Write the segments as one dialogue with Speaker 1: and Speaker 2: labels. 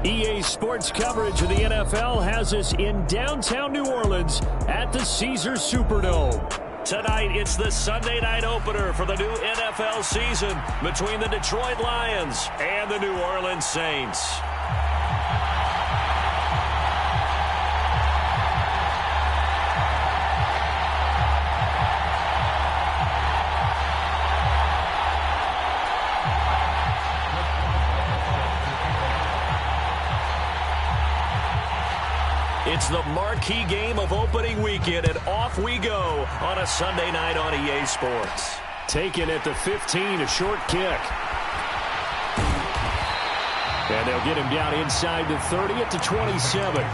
Speaker 1: EA Sports coverage of the NFL has us in downtown New Orleans at the Caesars Superdome. Tonight, it's the Sunday night opener for the new NFL season between the Detroit Lions and the New Orleans Saints. It's the marquee game of opening weekend, and off we go on a Sunday night on EA Sports. Taken at the 15, a short kick. And they'll get him down inside the 30 at the 27.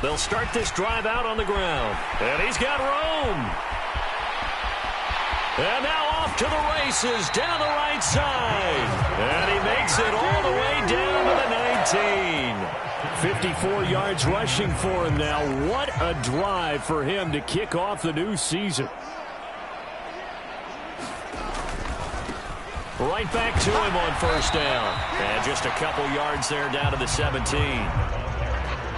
Speaker 1: They'll start this drive out on the ground. And he's got room. And now off to the races down the right side. And he makes it all the way down to the 19. 54 yards rushing for him now. What a drive for him to kick off the new season. Right back to him on first down. And just a couple yards there down to the 17.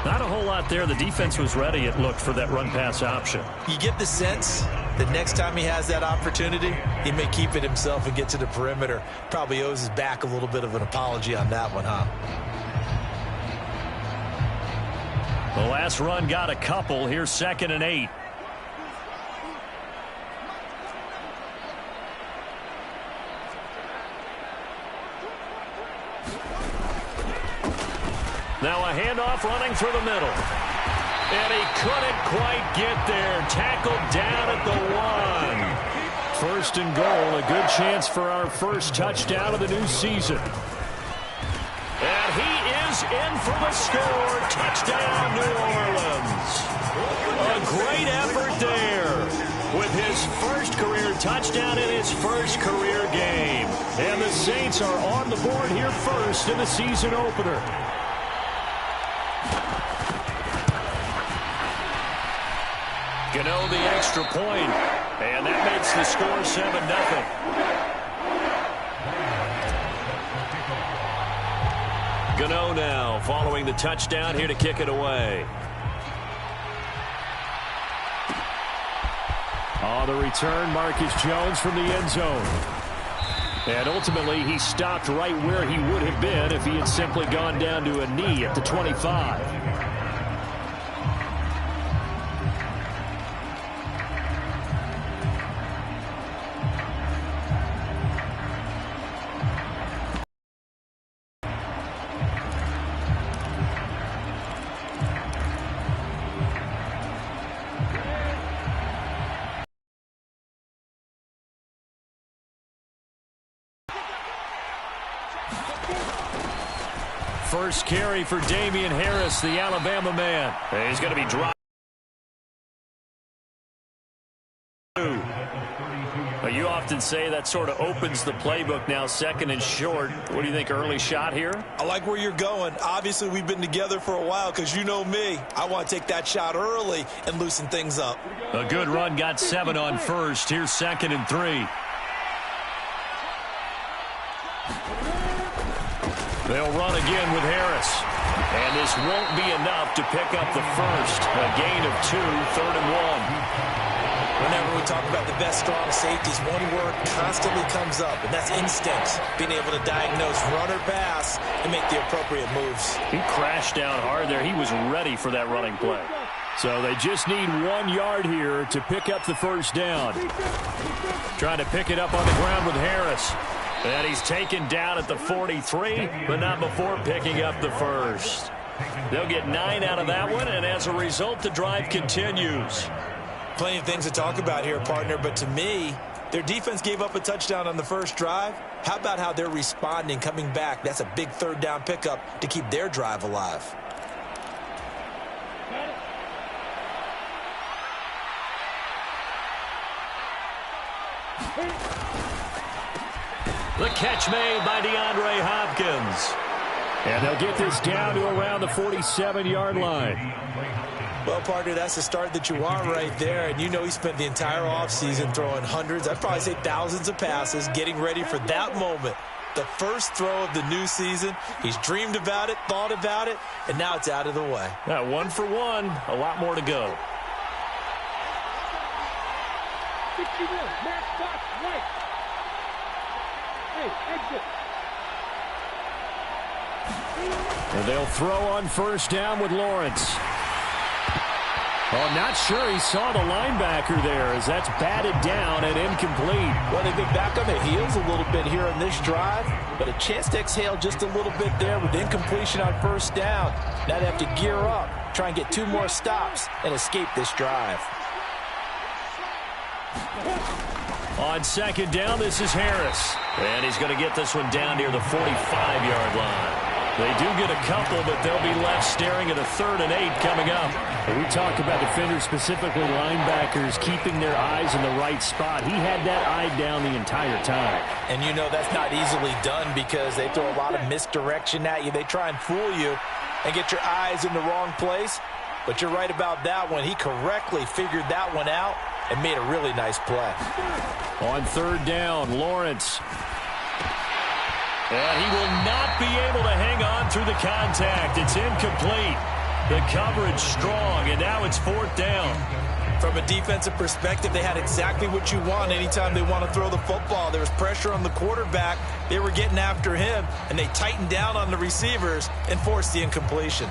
Speaker 1: Not a whole lot there. The defense was ready, it looked, for that run-pass option.
Speaker 2: You get the sense that next time he has that opportunity, he may keep it himself and get to the perimeter. Probably owes his back a little bit of an apology on that one, huh?
Speaker 1: The last run got a couple. Here's 2nd and 8. Now a handoff running through the middle. And he couldn't quite get there. Tackled down at the 1. 1st and goal. A good chance for our first touchdown of the new season. And he is in for the score. Touchdown, New Orleans. A great effort there with his first career touchdown in his first career game. And the Saints are on the board here first in the season opener. Gano the extra point, and that makes the score 7-0. Gano now following the touchdown here to kick it away. On the return, Marcus Jones from the end zone. And ultimately, he stopped right where he would have been if he had simply gone down to a knee at the 25. First carry for Damian Harris, the Alabama man. He's going to be dropped. You often say that sort of opens the playbook now, 2nd and short. What do you think, early shot here?
Speaker 2: I like where you're going. Obviously, we've been together for a while because you know me. I want to take that shot early and loosen things up.
Speaker 1: A good run, got 7 on first. Here's 2nd and 3. They'll run again with Harris. And this won't be enough to pick up the first. A gain of 2, 3rd and 1.
Speaker 2: Whenever we talk about the best strong safeties, one word constantly comes up, and that's instinct. Being able to diagnose run or pass and make the appropriate moves.
Speaker 1: He crashed down hard there. He was ready for that running play. So they just need 1 yard here to pick up the first down. Trying to pick it up on the ground with Harris. And he's taken down at the 43, but not before picking up the first. They'll get 9 out of that one, and as a result, the drive continues.
Speaker 2: Plenty of things to talk about here, partner, but to me, Their defense gave up a touchdown on the first drive. How about how they're responding, coming back? That's a big third down pickup to keep their drive alive.
Speaker 1: The catch made by DeAndre Hopkins. And they'll get this down to around the 47-yard line.
Speaker 2: Well, partner, that's the start that you want right there. And you know he spent the entire offseason throwing hundreds, I'd probably say thousands of passes, getting ready for that moment. The first throw of the new season. He's dreamed about it, thought about it, and now it's out of the way.
Speaker 1: Yeah, 1 for 1. A lot more to go. And they'll throw on first down with Lawrence. Oh, not sure he saw the linebacker there as that's batted down and incomplete.
Speaker 2: Well, they've been back on their heels a little bit here on this drive, but a chance to exhale just a little bit there with incompletion on first down. Now they have to gear up, try and get 2 more stops, and escape this drive.
Speaker 1: On second down, this is Harris. And he's going to get this one down near the 45-yard line. They do get a couple, but they'll be left staring at a 3rd and 8 coming up.
Speaker 3: We talk about defenders, specifically linebackers, keeping their eyes in the right spot. He had that eye down the entire time.
Speaker 2: And you know that's not easily done because they throw a lot of misdirection at you. They try and fool you and get your eyes in the wrong place. But you're right about that one. He correctly figured that one out and made a really nice play.
Speaker 1: On 3rd down, Lawrence. And he will not be able to hang on through the contact. It's incomplete. The coverage strong, and now it's 4th down.
Speaker 2: From a defensive perspective, they had exactly what you want anytime they want to throw the football. There was pressure on the quarterback. They were getting after him, and they tightened down on the receivers and forced the incompletion.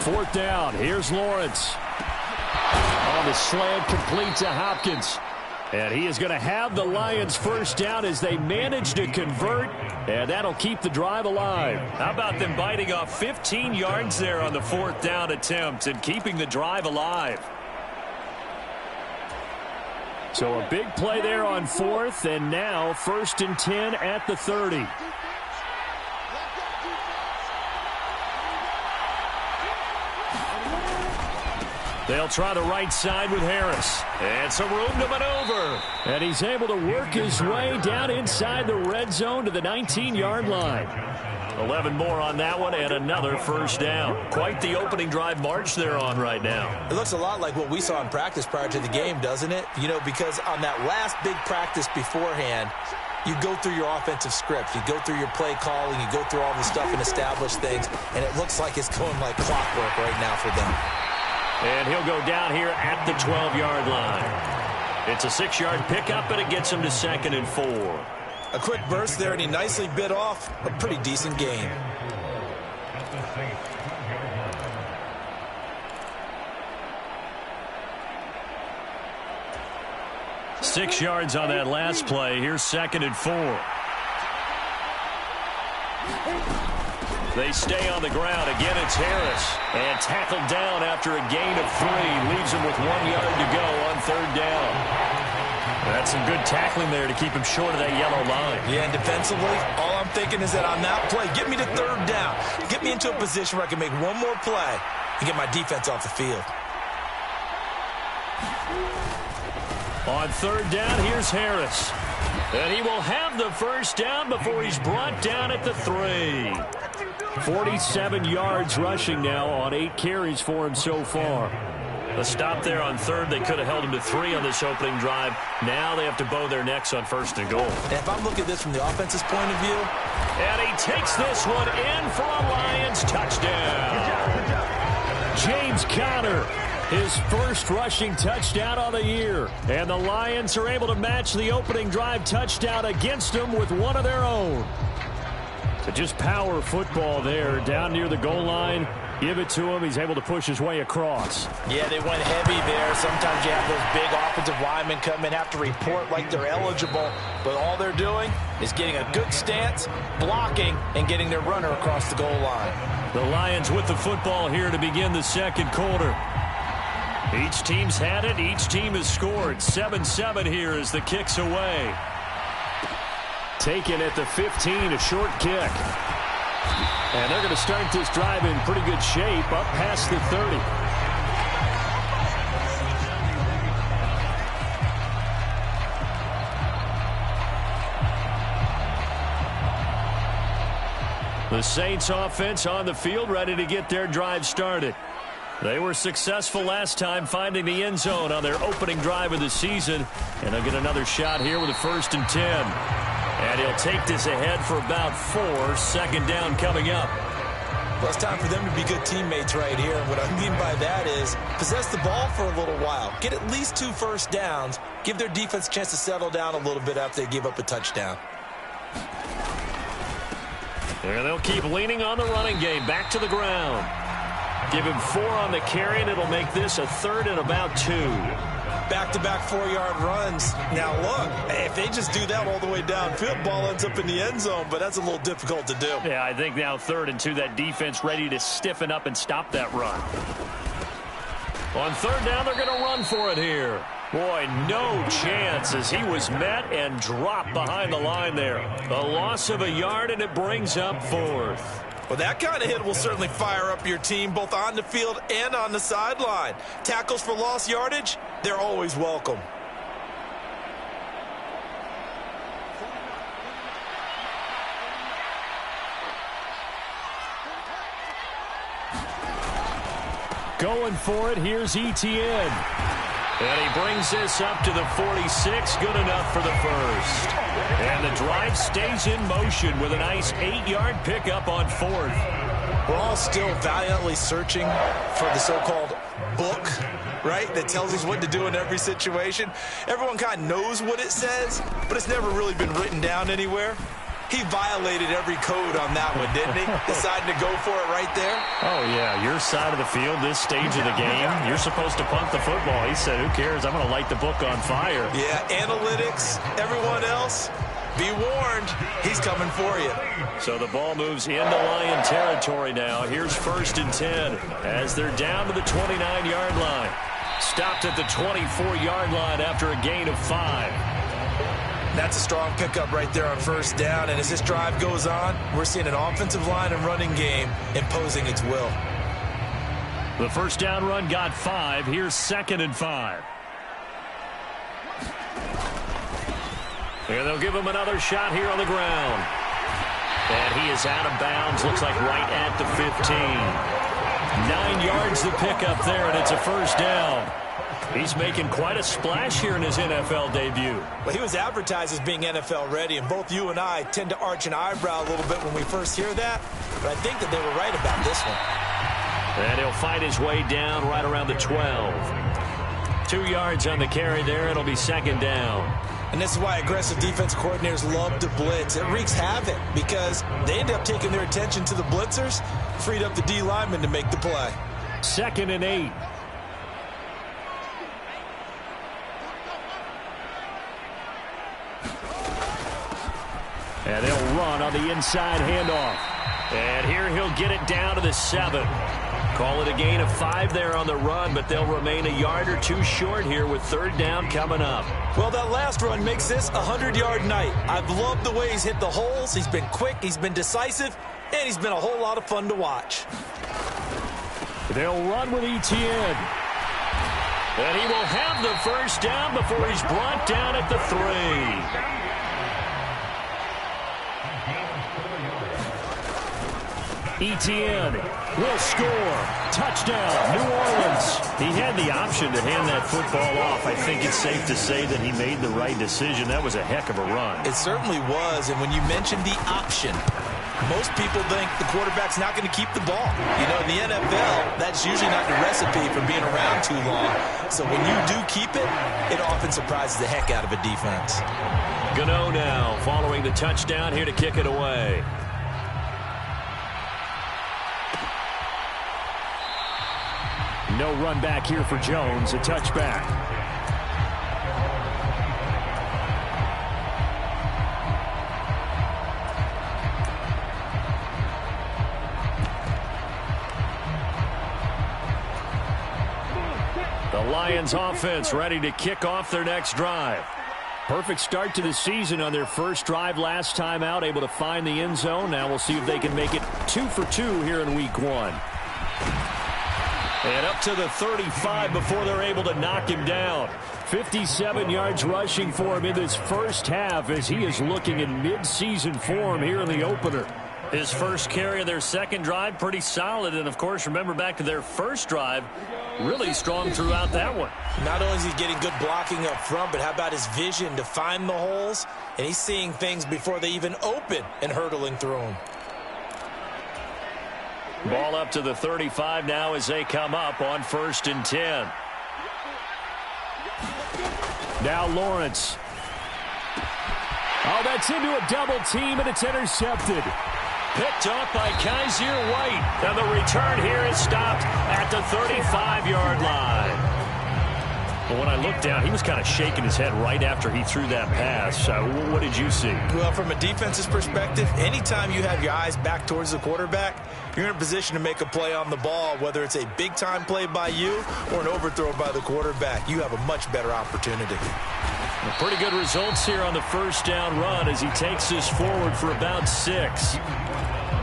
Speaker 1: Fourth down. Here's Lawrence. On the slant, complete to Hopkins. And he is going to have the Lions first down as they manage to convert. And that'll keep the drive alive. How about them biting off 15 yards there on the 4th down attempt and keeping the drive alive? So a big play there on 4th, and now 1st and 10 at the 30. They'll try the right side with Harris. And some room to maneuver. And he's able to work his way down inside the red zone to the 19-yard line. 11 more on that one and another first down. Quite the opening drive march they're on right now.
Speaker 2: It looks a lot like what we saw in practice prior to the game, doesn't it? You know, because on that last big practice beforehand, you go through your offensive script. You go through your play calling. You go through all the stuff and establish things. And it looks like it's going like clockwork right now for them.
Speaker 1: And he'll go down here at the 12-yard line. It's a 6-yard pickup, and it gets him to 2nd and 4.
Speaker 2: A quick burst there, and he nicely bit off a pretty decent gain.
Speaker 1: Six yards on that last play. Here's 2nd and 4. They stay on the ground. Again, it's Harris. And tackled down after a gain of 3. Leaves him with 1 yard to go on 3rd down. That's some good tackling there to keep him short of that yellow line.
Speaker 2: Yeah, and defensively, all I'm thinking is that on that play, get me to 3rd down. Get me into a position where I can make one more play and get my defense off the field.
Speaker 1: On 3rd down, here's Harris. And he will have the first down before he's brought down at the 3. 47 yards rushing now on 8 carries for him so far. A stop there on 3rd. They could have held him to 3 on this opening drive. Now they have to bow their necks on 1st and goal.
Speaker 2: And if I'm looking at this from the offense's point of view.
Speaker 1: And he takes this one in for a Lions touchdown. James Conner, his first rushing touchdown of the year. And the Lions are able to match the opening drive touchdown against him with one of their own.
Speaker 3: But just power football there down near the goal line. Give it to him. He's able to push his way across.
Speaker 2: Yeah, they went heavy there. Sometimes you have those big offensive linemen come in, have to report like they're eligible. But all they're doing is getting a good stance, blocking, and getting their runner across the goal line.
Speaker 1: The Lions with the football here to begin the second quarter. Each team's had it. Each team has scored. 7-7 here as the kick's away.
Speaker 3: Taken at the 15, a short kick. And they're going to start this drive in pretty good shape, up past the 30.
Speaker 1: The Saints offense on the field, ready to get their drive started. They were successful last time finding the end zone on their opening drive of the season. And they'll get another shot here with a 1st and 10. And he'll take this ahead for about 4. 2nd down coming up.
Speaker 2: Well, it's time for them to be good teammates right here. And what I mean by that is possess the ball for a little while. Get at least 2 first downs. Give their defense a chance to settle down a little bit after they give up a touchdown.
Speaker 1: And they'll keep leaning on the running game. Back to the ground. Give him 4 on the carry, and it'll make this a 3rd and about 2.
Speaker 2: Back-to-back 4-yard runs. Now, look, if they just do that all the way downfield, ball ends up in the end zone, but that's a little difficult to do.
Speaker 3: Yeah, I think now 3rd and 2, that defense ready to stiffen up and stop that run.
Speaker 1: On 3rd down, they're going to run for it here. Boy, no chance as he was met and dropped behind the line there. A loss of a yard, and it brings up 4th.
Speaker 2: Well, that kind of hit will certainly fire up your team both on the field and on the sideline. Tackles for lost yardage, they're always welcome.
Speaker 1: Going for it, here's Etienne. And he brings this up to the 46, good enough for the 1st. And the drive stays in motion with a nice 8-yard pickup on 4th.
Speaker 2: We're all still valiantly searching for the so-called book, right, that tells us what to do in every situation. Everyone kind of knows what it says, but it's never really been written down anywhere. He violated every code on that one, didn't he? Deciding to go for it right there.
Speaker 3: Oh, yeah, your side of the field, this stage of the game, you're supposed to punt the football. He said, who cares? I'm going to light the book on fire.
Speaker 2: Yeah, analytics, everyone else, be warned, he's coming for you.
Speaker 1: So the ball moves into Lion territory now. Here's 1st and 10 as they're down to the 29-yard line. Stopped at the 24-yard line after a gain of 5.
Speaker 2: That's a strong pickup right there on 1st down. And as this drive goes on, we're seeing an offensive line and running game imposing its will.
Speaker 1: The 1st down run got 5. Here's 2nd and 5. And they'll give him another shot here on the ground. And he is out of bounds. Looks like right at the 15. 9 yards the pickup there, and it's a 1st down. He's making quite a splash here in his NFL debut.
Speaker 2: Well, he was advertised as being NFL ready, and both you and I tend to arch an eyebrow a little bit when we first hear that, but I think that they were right about this one.
Speaker 1: And he'll fight his way down right around the 12. 2 yards on the carry there. It'll be 2nd down.
Speaker 2: And this is why aggressive defense coordinators love to blitz. It wreaks havoc because they end up taking their attention to the blitzers, freed up the D lineman to make the play.
Speaker 1: 2nd and 8. And they'll run on the inside handoff. And here he'll get it down to the 7. Call it a gain of 5 there on the run, but they'll remain a yard or 2 short here with 3rd down coming up.
Speaker 2: Well, that last run makes this a 100-yard night. I've loved the way he's hit the holes. He's been quick, he's been decisive, and he's been a whole lot of fun to watch.
Speaker 1: They'll run with Etienne. And he will have the 1st down before he's brought down at the 3. Etienne will score. Touchdown, New Orleans. He had the option to hand that football off. I think it's safe to say that he made the right decision. That was a heck of a run.
Speaker 2: It certainly was, and when you mentioned the option, most people think the quarterback's not going to keep the ball. You know, in the NFL, that's usually not the recipe for being around too long. So when you do keep it, it often surprises the heck out of a defense.
Speaker 1: Gano now following the touchdown here to kick it away.
Speaker 3: No run back here for Jones, a touchback. The Lions offense ready to kick off their next drive. Perfect start to the season on their first drive last time out, able to find the end zone. Now we'll see if they can make it 2 for 2 here in week 1. And up to the 35 before they're able to knock him down. 57 yards rushing for him in this first half as he is looking in mid-season form here in the opener. His first carry of their second drive, pretty solid. And, of course, remember back to their first drive, really strong throughout that one.
Speaker 2: Not only is he getting good blocking up front, but how about his vision to find the holes? And he's seeing things before they even open and hurdling through them.
Speaker 1: Ball up to the 35 now as they come up on 1st and 10.
Speaker 3: Now Lawrence. Oh, that's into a double team, and it's intercepted.
Speaker 1: Picked up by Kaiser White. And the return here is stopped at the 35-yard line. But when I looked down, he was kind of shaking his head right after he threw that pass. What did you see?
Speaker 2: Well, from a defense's perspective, anytime you have your eyes back towards the quarterback, you're in a position to make a play on the ball, whether it's a big-time play by you or an overthrow by the quarterback. You have a much better opportunity.
Speaker 1: Well, pretty good results here on the first down run as he takes this forward for about 6.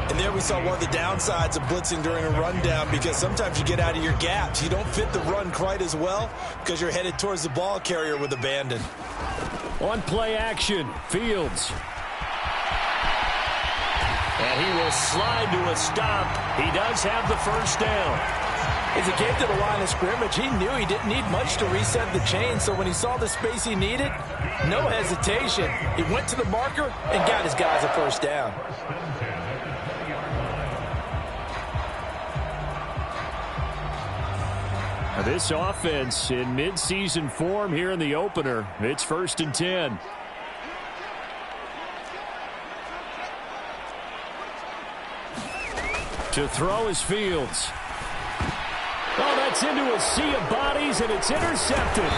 Speaker 2: And there we saw one of the downsides of blitzing during a rundown, because sometimes you get out of your gaps. You don't fit the run quite as well because you're headed towards the ball carrier with abandon.
Speaker 3: On play action, Fields.
Speaker 1: And he will slide to a stop. He does have the first down.
Speaker 2: As he came to the line of scrimmage, he knew he didn't need much to reset the chain. So when he saw the space he needed, no hesitation. He went to the marker and got his guys a first down.
Speaker 3: This offense in mid-season form here in the opener. It's 1st and 10. To throw is Fields. Oh, that's into a sea of bodies, and it's intercepted.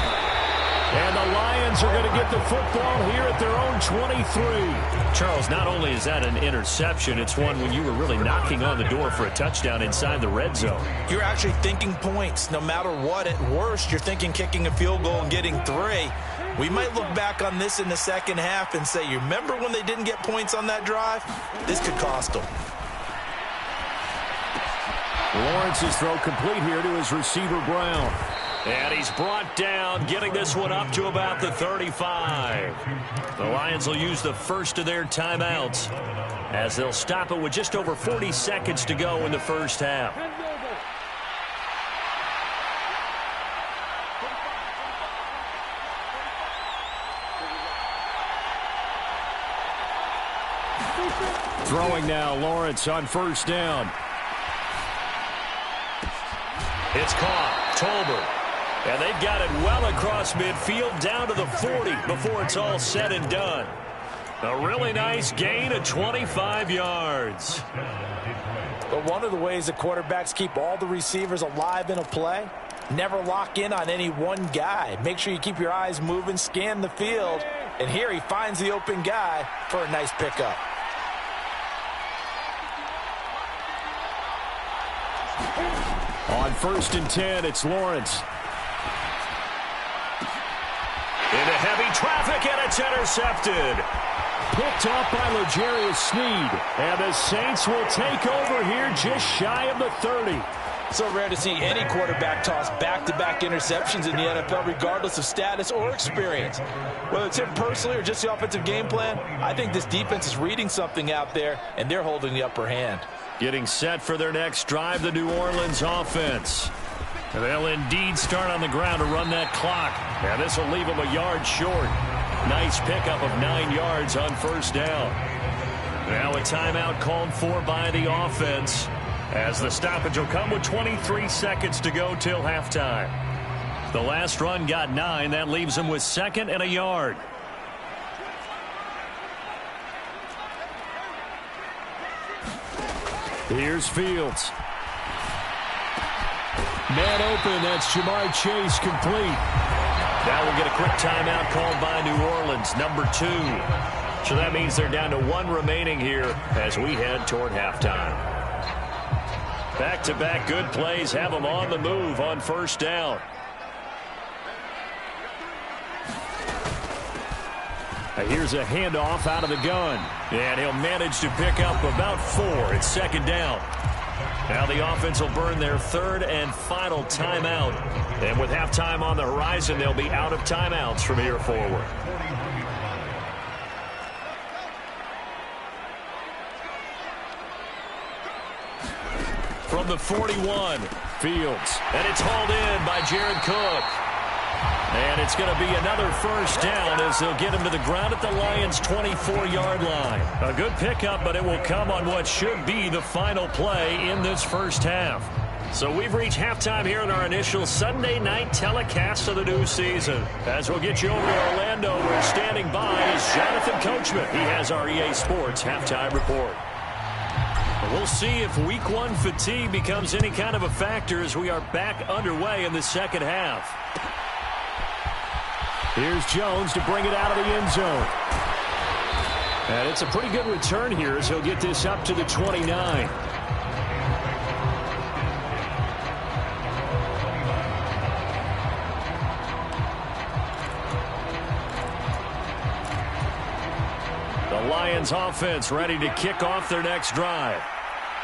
Speaker 3: And the Lions are going to get the football here at their own 23.
Speaker 1: Charles, not only is that an interception, it's one when you were really knocking on the door for a touchdown inside the red zone.
Speaker 2: You're actually thinking points. No matter what, at worst, you're thinking kicking a field goal and getting 3. We might look back on this in the second half and say, you remember when they didn't get points on that drive? This could cost them.
Speaker 3: Lawrence's throw complete here to his receiver, Brown.
Speaker 1: And he's brought down, getting this one up to about the 35. The Lions will use the first of their timeouts as they'll stop it with just over 40 seconds to go in the first half.
Speaker 3: Throwing now, Lawrence on 1st down.
Speaker 1: It's caught. Tolbert. And they've got it well across midfield down to the 40 before it's all said and done. A really nice gain of 25 yards.
Speaker 2: But one of the ways the quarterbacks keep all the receivers alive in a play, never lock in on any one guy. Make sure you keep your eyes moving, scan the field. And here he finds the open guy for a nice pickup.
Speaker 3: On 1st and 10, it's Lawrence.
Speaker 1: Into heavy traffic, and it's intercepted.
Speaker 3: Picked off by L'Jarius Sneed. And the Saints will take over here just shy of the 30.
Speaker 2: So rare to see any quarterback toss back-to-back interceptions in the NFL, regardless of status or experience. Whether it's him personally or just the offensive game plan, I think this defense is reading something out there, and they're holding the upper hand.
Speaker 1: Getting set for their next drive, the New Orleans offense. They'll indeed start on the ground to run that clock. And this will leave them a yard short. Nice pickup of 9 yards on 1st down. Now a timeout called for by the offense, as the stoppage will come with 23 seconds to go till halftime. The last run got 9. That leaves them with 2nd and a yard.
Speaker 3: Here's Fields. Man open, that's Jamar Chase complete.
Speaker 1: Now we'll get a quick timeout called by New Orleans, number 2. So that means they're down to 1 remaining here as we head toward halftime. Back-to-back good plays have them on the move on first down.
Speaker 3: Here's a handoff out of the gun.
Speaker 1: And he'll manage to pick up about 4. It's second down. Now the offense will burn their 3rd and final timeout. And with halftime on the horizon, they'll be out of timeouts from here forward. From the 41, Fields. And it's hauled in by Jared Cook. And it's going to be another first down as they'll get him to the ground at the Lions' 24-yard line. A good pickup, but it will come on what should be the final play in this first half. So we've reached halftime here in our initial Sunday night telecast of the new season. As we'll get you over to Orlando, where standing by is Jonathan Coachman. He has our EA Sports halftime report. We'll see if Week 1 fatigue becomes any kind of a factor as we are back underway in the second half.
Speaker 3: Here's Jones to bring it out of the end zone. And it's a pretty good return here as he'll get this up to the 29.
Speaker 1: The Lions offense ready to kick off their next drive.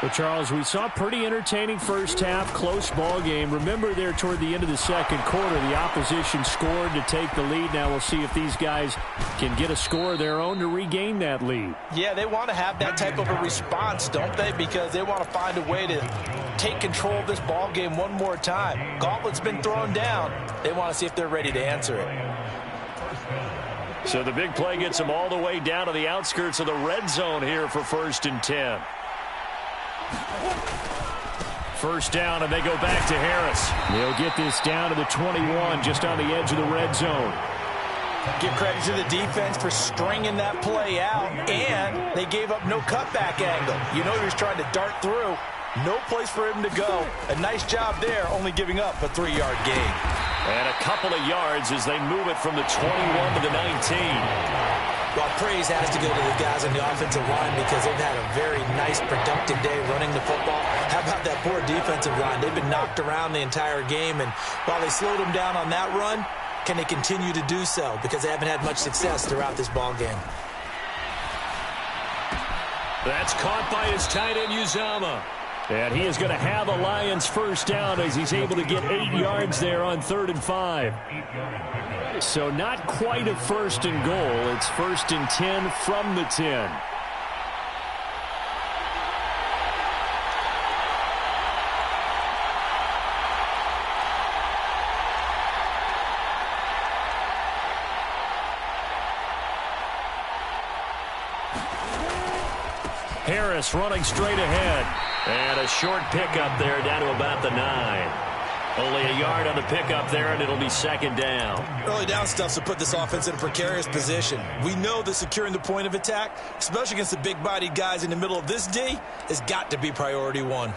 Speaker 3: Well, Charles, we saw a pretty entertaining first half, close ball game. Remember there toward the end of the second quarter, the opposition scored to take the lead. Now we'll see if these guys can get a score of their own to regain that lead.
Speaker 2: Yeah, they want to have that type of a response, don't they? Because they want to find a way to take control of this ball game one more time. Gauntlet's been thrown down. They want to see if they're ready to answer it.
Speaker 1: So the big play gets them all the way down to the outskirts of the red zone here for 1st and 10. First down, and they go back to Harris.
Speaker 3: They'll get this down to the 21, just on the edge of the red zone.
Speaker 2: Give credit to the defense for stringing that play out, and they gave up no cutback angle. You know he was trying to dart through. No place for him to go. A nice job there, only giving up a 3-yard gain.
Speaker 1: And a couple of yards as they move it from the 21 to the 19.
Speaker 2: Well, praise has to go to the guys on the offensive line because they've had a very nice, productive day running the football. How about that poor defensive line? They've been knocked around the entire game, and while they slowed them down on that run, can they continue to do so? Because they haven't had much success throughout this ball game.
Speaker 1: That's caught by his tight end, Uzomah.
Speaker 3: And he is going to have a Lions first down as he's able to get 8 yards there on 3rd and 5. So not quite a 1st and goal. It's 1st and 10 from the 10.
Speaker 1: Harris running straight ahead. And a short pickup there down to about the 9. Only a yard on the pickup there, and it'll be 2nd down.
Speaker 2: Early down stuff to put this offense in a precarious position. We know that securing the point of attack, especially against the big-bodied guys in the middle of this D, has got to be priority 1.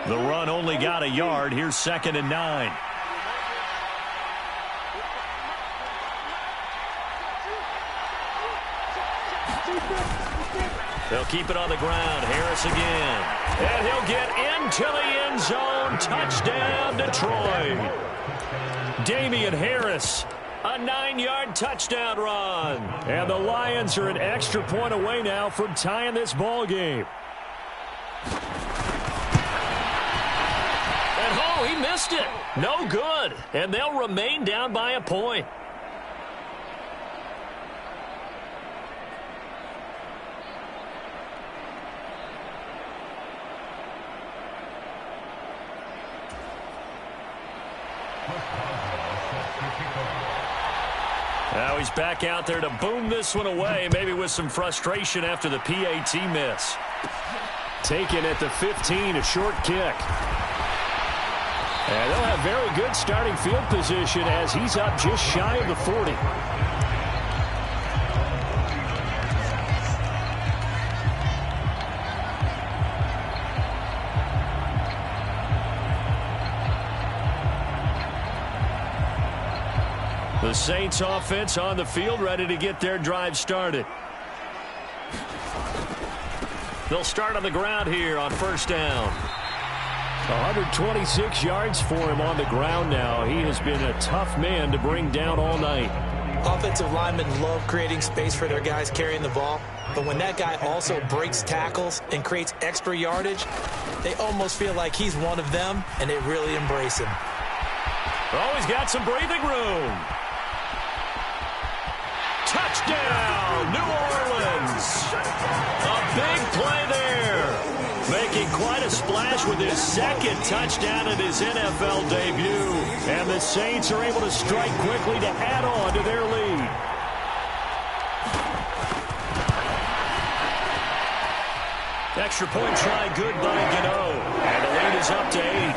Speaker 1: The run only got a yard. Here's 2nd and 9. They'll keep it on the ground. Harris again. And he'll get into the end zone. Touchdown, Detroit. Damian Harris, a 9-yard touchdown run.
Speaker 3: And the Lions are an extra point away now from tying this ball game.
Speaker 1: And oh, he missed it. No good. And they'll remain down by a point. Now he's back out there to boom this one away, maybe with some frustration after the PAT miss.
Speaker 3: Taken at the 15, a short kick. And they'll have very good starting field position as he's up just shy of the 40. The Saints offense on the field, ready to get their drive started. They'll start on the ground here on first down. 126 yards for him on the ground now. He has been a tough man to bring down all night.
Speaker 2: Offensive linemen love creating space for their guys carrying the ball. But when that guy also breaks tackles and creates extra yardage, they almost feel like he's one of them, and they really embrace him.
Speaker 3: Oh, he's got some breathing room. Touchdown, New Orleans. A big play there. Making quite a splash with his second touchdown in his NFL debut. And the Saints are able to strike quickly to add on to their lead. Extra point try good by Gano. And the lead is up to 8.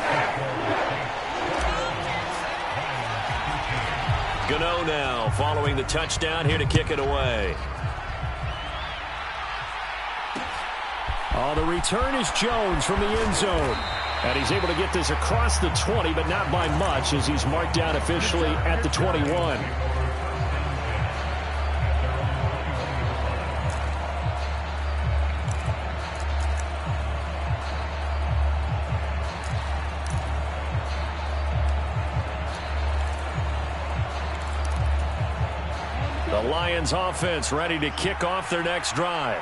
Speaker 3: Gano now following the touchdown here to kick it away. Oh, the return is Jones from the end zone. And he's able to get this across the 20, but not by much as he's marked down officially at the 21. The Lions offense ready to kick off their next drive.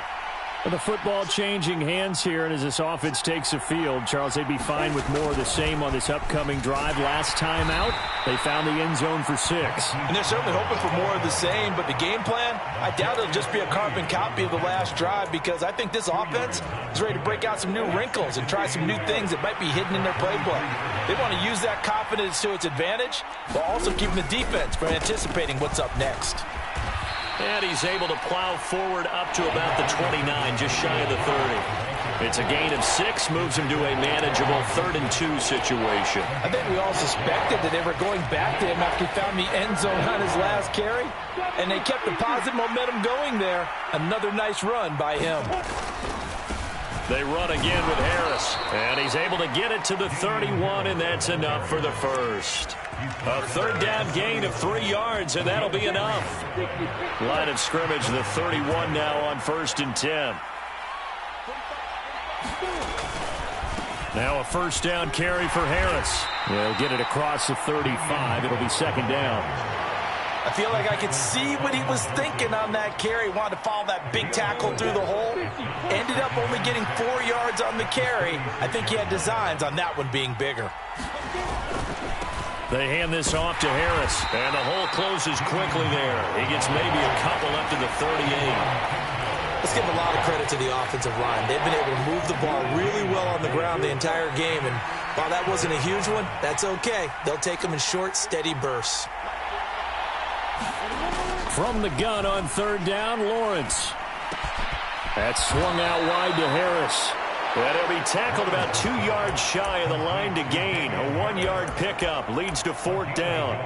Speaker 3: The football changing hands here, and as this offense takes the field, Charles, they'd be fine with more of the same on this upcoming drive. Last time out, they found the end zone for 6.
Speaker 4: And they're certainly hoping for more of the same, but the game plan, I doubt it'll just be a carbon copy of the last drive, because I think this offense is ready to break out some new wrinkles and try some new things that might be hidden in their playbook. They want to use that confidence to its advantage, while also keeping the defense from anticipating what's up next.
Speaker 3: And he's able to plow forward up to about the 29, just shy of the 30. It's a gain of 6, moves him to a manageable 3rd and 2 situation.
Speaker 4: I think we all suspected that they were going back to him after he found the end zone on his last carry, and they kept the positive momentum going there. Another nice run by him.
Speaker 3: They run again with Harris, and he's able to get it to the 31, and that's enough for the first. A 3rd down gain of 3 yards, and that'll be enough. Line of scrimmage, the 31 now on 1st and 10. Now a 1st down carry for Harris. They'll get it across the 35. It'll be 2nd down.
Speaker 4: I feel like I could see what he was thinking on that carry. Wanted to follow that big tackle through the hole. Ended up only getting 4 yards on the carry. I think he had designs on that one being bigger.
Speaker 3: They hand this off to Harris, and the hole closes quickly there. He gets maybe a couple up to the 38.
Speaker 2: Let's give a lot of credit to the offensive line. They've been able to move the ball really well on the ground the entire game, and while that wasn't a huge one, that's okay. They'll take them in short, steady bursts.
Speaker 3: From the gun on 3rd down, Lawrence. That's swung out wide to Harris. And he'll be tackled about 2 yards shy of the line to gain. A 1-yard pickup leads to 4th down.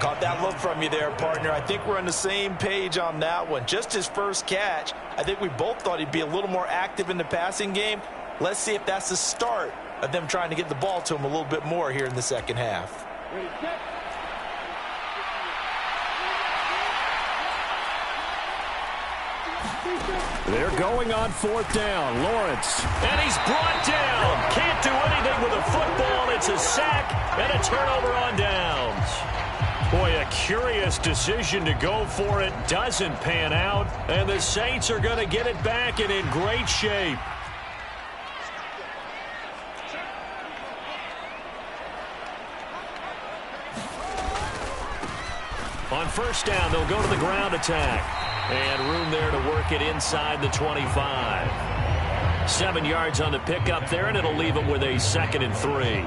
Speaker 4: Caught that look from you there, partner. I think we're on the same page on that one. Just his first catch. I think we both thought he'd be a little more active in the passing game. Let's see if that's the start of them trying to get the ball to him a little bit more here in the second half.
Speaker 3: They're going on 4th down. Lawrence. And he's brought down. Can't do anything with a football. It's a sack and a turnover on downs. Boy, a curious decision to go for it. Doesn't pan out. And the Saints are going to get it back and in great shape. On 1st down, they'll go to the ground attack. And room there to work it inside the 25. 7 yards on the pickup there, and it'll leave them with a 2nd and 3.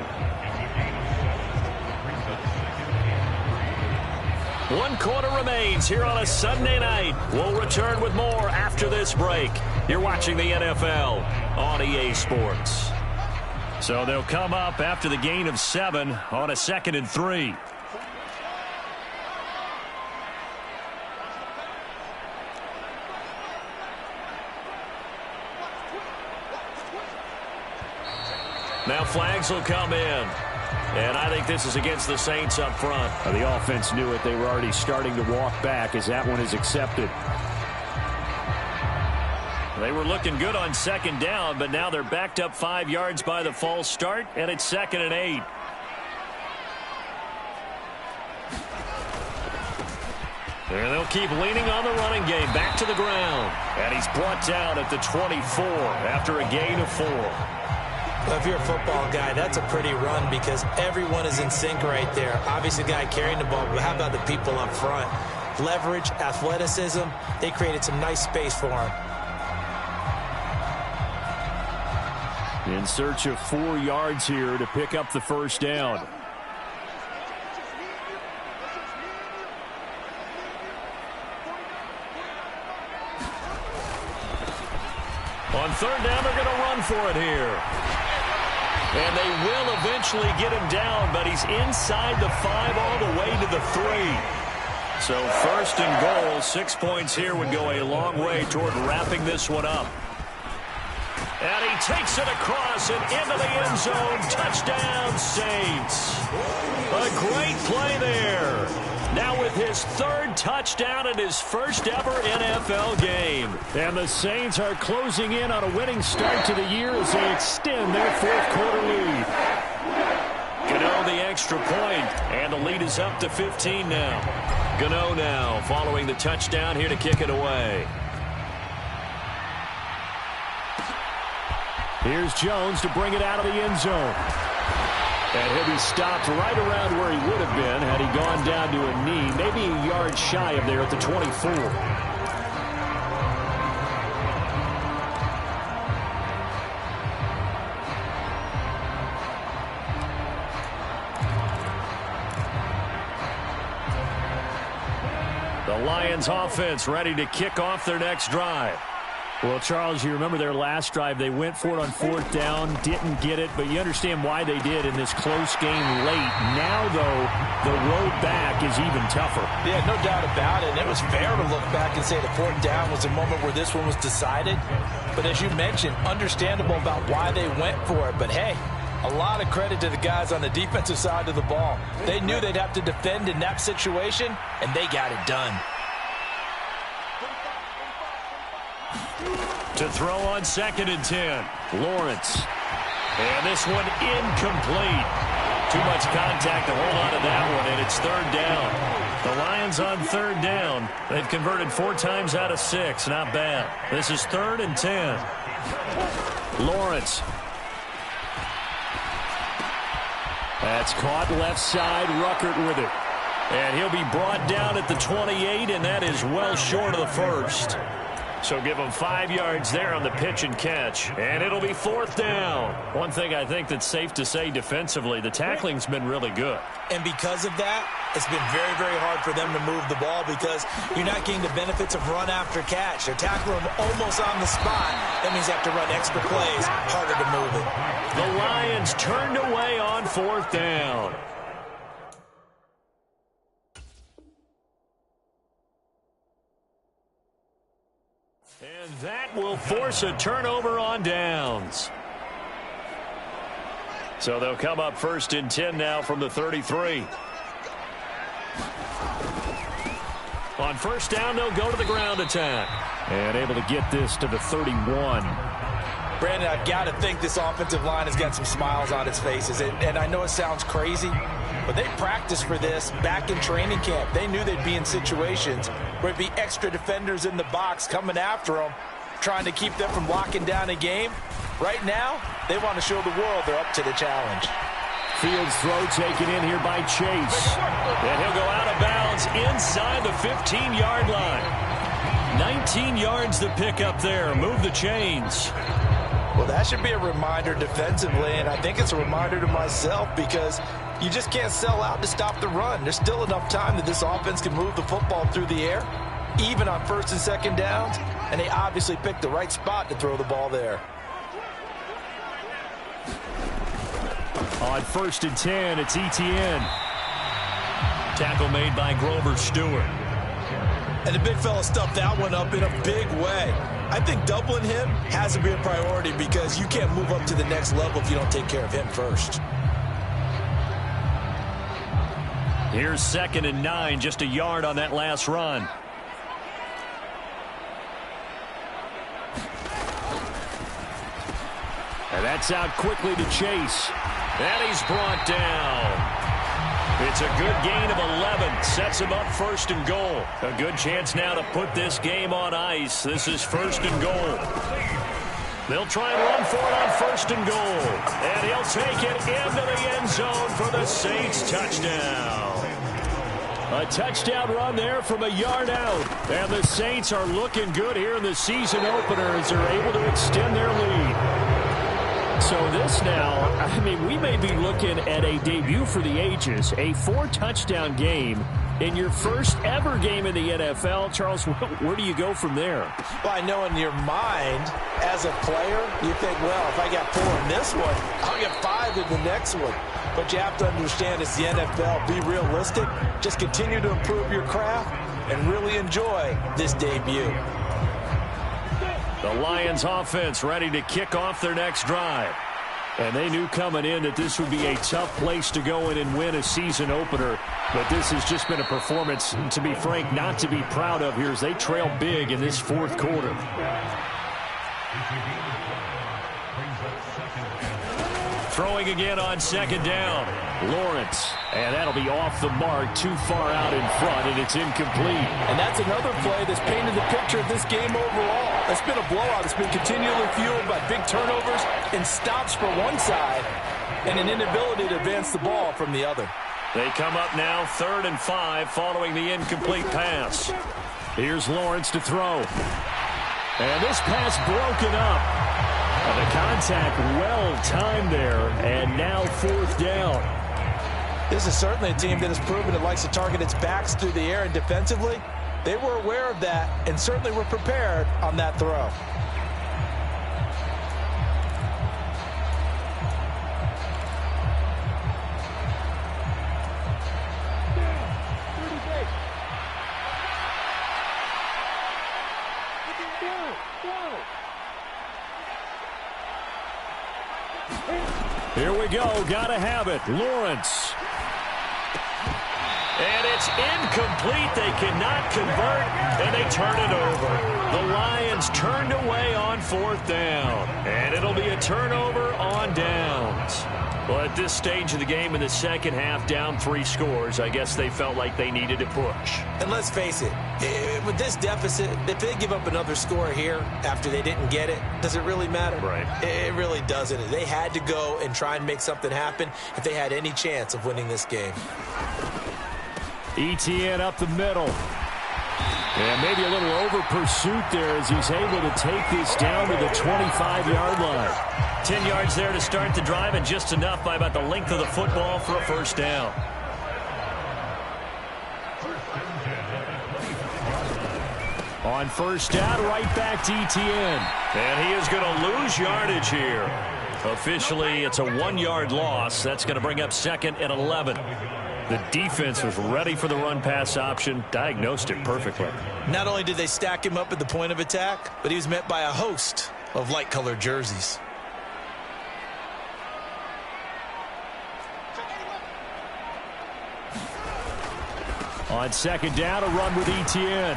Speaker 3: 1 quarter remains here on a Sunday night. We'll return with more after this break. You're watching the NFL on EA Sports. So they'll come up after the gain of 7 on a 2nd and 3. Now flags will come in.
Speaker 1: And I think this is against the Saints up front.
Speaker 3: The offense knew it. They were already starting to walk back as that one is accepted.
Speaker 1: They were looking good on second down, but now they're backed up 5 yards by the false start, and it's 2nd and 8. And they'll keep leaning on the running game. Back to the ground. And he's brought down at the 24 after a gain of 4.
Speaker 2: Well, if you're a football guy, that's a pretty run because everyone is in sync right there. Obviously, the guy carrying the ball, but how about the people up front? Leverage, athleticism, they created some nice space for him.
Speaker 3: In search of 4 yards here to pick up the first down.
Speaker 1: On 3rd down, they're going to run for it here. And they will eventually get him down, but he's inside the 5 all the way to the 3. So 1st and goal, 6 points here would go a long way toward wrapping this one up. And he takes it across and into the end zone. Touchdown, Saints. A great play there. Now with his 3rd touchdown in his first ever NFL game.
Speaker 3: And the Saints are closing in on a winning start to the year as they extend their 4th quarter lead.
Speaker 1: Gano the extra point, and the lead is up to 15 now. Gano now following the touchdown here to kick it away.
Speaker 3: Here's Jones to bring it out of the end zone. And he'll be stopped right around where he would have been had he gone down to a knee, maybe a yard shy of there at the 24.
Speaker 1: The Lions offense ready to kick off their next drive.
Speaker 3: Well, Charles, you remember their last drive. They went for it on 4th down, didn't get it, but you understand why they did in this close game late. Now, though, the road back is even tougher.
Speaker 4: Yeah, no doubt about it. And it was fair to look back and say the 4th down was the moment where this one was decided. But as you mentioned, understandable about why they went for it. But, hey, a lot of credit to the guys on the defensive side of the ball. They knew they'd have to defend in that situation, and they got it done.
Speaker 1: To throw on 2nd and 10. Lawrence. And this one incomplete. Too much contact to hold on to that one, and it's 3rd down. The Lions on 3rd down. They've converted 4 times out of 6. Not bad. This is 3rd and 10.
Speaker 3: Lawrence. That's caught left side. Ruckert with it.
Speaker 1: And he'll be brought down at the 28, and that is well short of the 1st. So give them 5 yards there on the pitch and catch. And it'll be 4th down. One thing I think that's safe to say defensively, the tackling's been really good.
Speaker 2: And because of that, it's been very, very hard for them to move the ball because you're not getting the benefits of run after catch. They're tackling them almost on the spot. That means they have to run extra plays, harder to move it.
Speaker 1: The Lions turned away on 4th down. And that will force a turnover on downs. So they'll come up 1st and 10 now from the 33. On 1st down, they'll go to the ground attack.
Speaker 3: And able to get this to the 31.
Speaker 4: Brandon, I've got to think this offensive line has got some smiles on its faces. And I know it sounds crazy, but they practiced for this back in training camp. They knew they'd be in situations where it'd be extra defenders in the box coming after them, trying to keep them from locking down a game. Right now, they want to show the world they're up to the challenge.
Speaker 3: Fields throw taken in here by Chase.
Speaker 1: And he'll go out of bounds inside the 15-yard line. 19 yards to pick up there. Move the chains.
Speaker 4: Well, that should be a reminder defensively, and I think it's a reminder to myself because you just can't sell out to stop the run. There's still enough time that this offense can move the football through the air, even on 1st and 2nd downs, and they obviously picked the right spot to throw the ball there.
Speaker 3: On 1st and 10, it's Etienne.
Speaker 1: Tackle made by Grover Stewart.
Speaker 2: And the big fella stuffed that one up in a big way. I think doubling him has to be a priority because you can't move up to the next level if you don't take care of him first.
Speaker 3: Here's 2nd and 9, just a yard on that last run. And that's out quickly to Chase. And he's brought down. It's a good gain of 11. Sets him up 1st and goal. A good chance now to put this game on ice. This is 1st and goal. They'll try and run for it on 1st and goal. And he'll take it into the end zone for the Saints touchdown. A touchdown run there from a yard out. And the Saints are looking good here in the season opener as they're able to extend their lead. So this now, I mean, we may be looking at a debut for the ages, a 4-touchdown game in your first ever game in the NFL. Charles, where do you go from there?
Speaker 2: Well, I know in your mind, as a player, you think, well, if I got 4 in this one, I'll get 5 in the next one. But you have to understand it's the NFL. Be realistic. Just continue to improve your craft and really enjoy this debut.
Speaker 3: The Lions offense ready to kick off their next drive. And they knew coming in that this would be a tough place to go in and win a season opener. But this has just been a performance, to be frank, not to be proud of here as they trail big in this 4th quarter. Throwing again on 2nd down. Lawrence. And that'll be off the mark, too far out in front, and it's incomplete.
Speaker 4: And that's another play that's painted the picture of this game overall. It's been a blowout. It's been continually fueled by big turnovers and stops for one side and an inability to advance the ball from the other.
Speaker 3: They come up now 3rd and 5 following the incomplete pass. Here's Lawrence to throw. And this pass broken up. And the contact well timed there, and now 4th down.
Speaker 2: This is certainly a team that has proven it likes to target its backs through the air, and defensively, they were aware of that and certainly were prepared on that throw.
Speaker 3: Here we go. Gotta have it. Lawrence. And it's incomplete. They cannot convert, and they turn it over. The Lions turned away on 4th down, and it'll be a turnover on downs. Well, at this stage of the game in the second half, down 3 scores, I guess they felt like they needed to push.
Speaker 2: And let's face it, with this deficit, if they give up another score here after they didn't get it, does it really matter?
Speaker 3: Right.
Speaker 2: It really doesn't. They had to go and try and make something happen if they had any chance of winning this game.
Speaker 3: Etienne up the middle. And maybe a little over pursuit there as he's able to take this down to the 25-yard line. 10 yards there to start the drive, and just enough by about the length of the football for a 1st down. On 1st down, right back to Etienne. And he is going to lose yardage here. Officially, it's a 1-yard loss. That's going to bring up 2nd and 11. The defense was ready for the run-pass option, diagnosed it perfectly.
Speaker 2: Not only did they stack him up at the point of attack, but he was met by a host of light-colored jerseys.
Speaker 3: On 2nd down, a run with Etienne.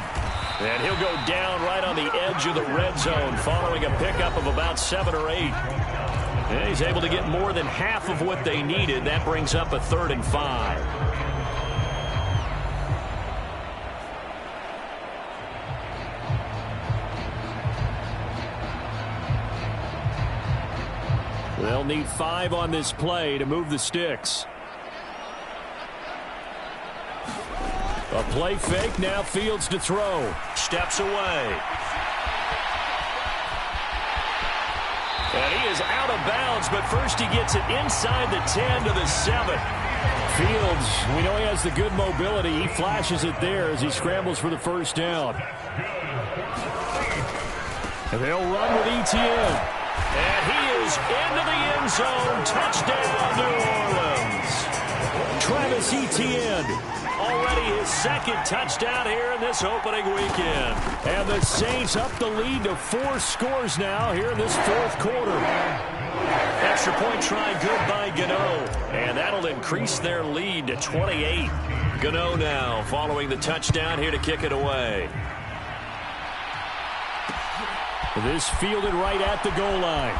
Speaker 3: And he'll go down right on the edge of the red zone following a pickup of about 7 or 8. And he's able to get more than half of what they needed. That brings up a 3rd and 5. They'll need 5 on this play to move the sticks. A play fake, now Fields to throw. Steps away. And he is out of bounds, but first he gets it inside the 10 to the 7. Fields, we know he has the good mobility. He flashes it there as he scrambles for the 1st down. And they'll run with Etienne. And he is into the end zone. Touchdown, New Orleans. Travis Etienne. Already his 2nd touchdown here in this opening weekend. And the Saints up the lead to 4 scores now here in this 4th quarter.
Speaker 1: Extra point try good by Gano. And that'll increase their lead to 28. Gano now following the touchdown here to kick it away.
Speaker 3: This fielded right at the goal line.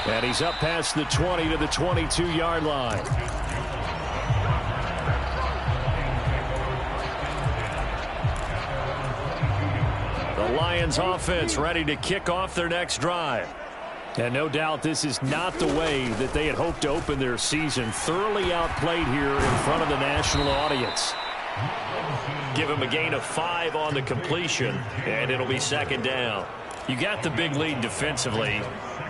Speaker 3: And he's up past the 20 to the 22-yard line. The Lions offense ready to kick off their next drive. And no doubt this is not the way that they had hoped to open their season. Thoroughly outplayed here in front of the national audience.
Speaker 1: Give him a gain of 5 on the completion, and it'll be second down. You got the big lead defensively.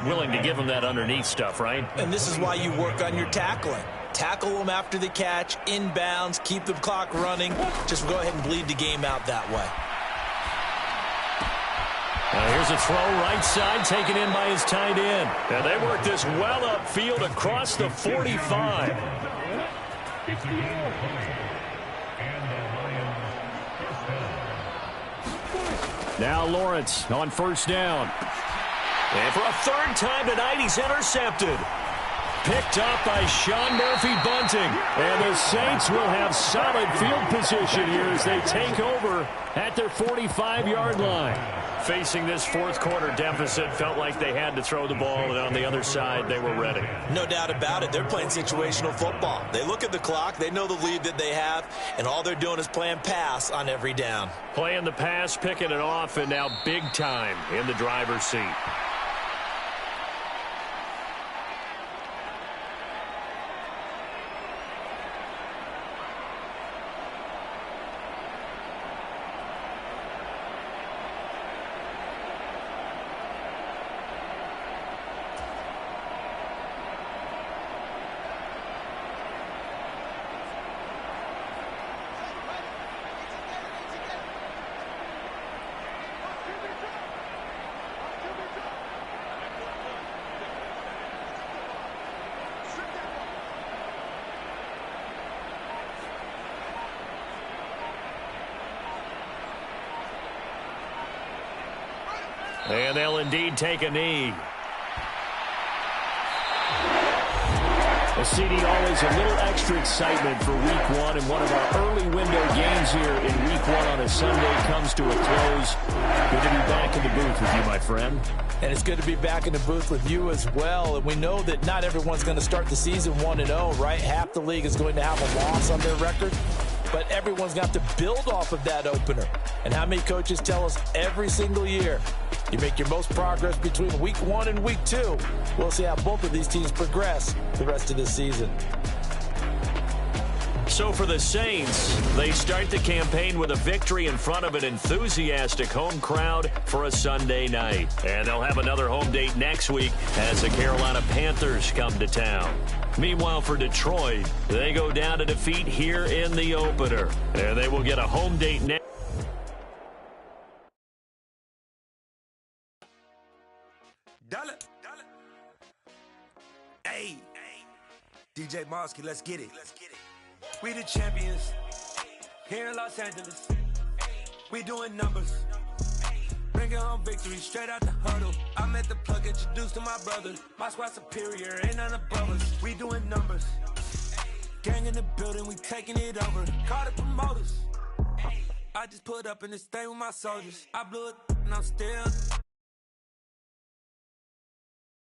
Speaker 1: Willing to give him that underneath stuff, right?
Speaker 2: And this is why you work on your tackling. Tackle them after the catch, inbounds, keep the clock running. Just go ahead and bleed the game out that way.
Speaker 1: Here's a throw right side taken in by his tight end. And they work this well upfield across the 45.
Speaker 3: Now Lawrence on first down.
Speaker 1: And for a third time tonight, he's intercepted. Picked up by Sean Murphy-Bunting.
Speaker 3: And the Saints will have solid field position here as they take over at their 45-yard line.
Speaker 1: Facing this fourth quarter deficit, felt like they had to throw the ball, and on the other side, they were ready.
Speaker 2: No doubt about it. They're playing situational football. They look at the clock, they know the lead that they have, and all they're doing is playing pass on every down.
Speaker 1: Playing the pass, picking it off, and now big time in the driver's seat. And they'll indeed take a knee.
Speaker 3: Well, CD, always a little extra excitement for week one, and one of our early window games here in week one on a Sunday comes to a close. Good to be back in the booth with you, my friend.
Speaker 2: And it's good to be back in the booth with you as well. And we know that not everyone's going to start the season 1-0, right? Half the league is going to have a loss on their record. But everyone's got to build off of that opener. And how many coaches tell us every single year, you make your most progress between week 1 and week 2. We'll see how both of these teams progress the rest of this season.
Speaker 1: So for the Saints, they start the campaign with a victory in front of an enthusiastic home crowd for a Sunday night. And they'll have another home date next week as the Carolina Panthers come to town. Meanwhile, for Detroit, they go down to defeat here in the opener. And they will get a home date next.
Speaker 5: Hey, DJ Mosky, let's get it. We the champions here in Los Angeles. We doing numbers. Bringing home victory straight out the huddle. I met the plug, introduced to my brother. My squad superior, ain't none above us. We doing numbers. Gang in the building, we taking it over. Call the promoters. I just put up in this thing with my soldiers. I blew it and I'm still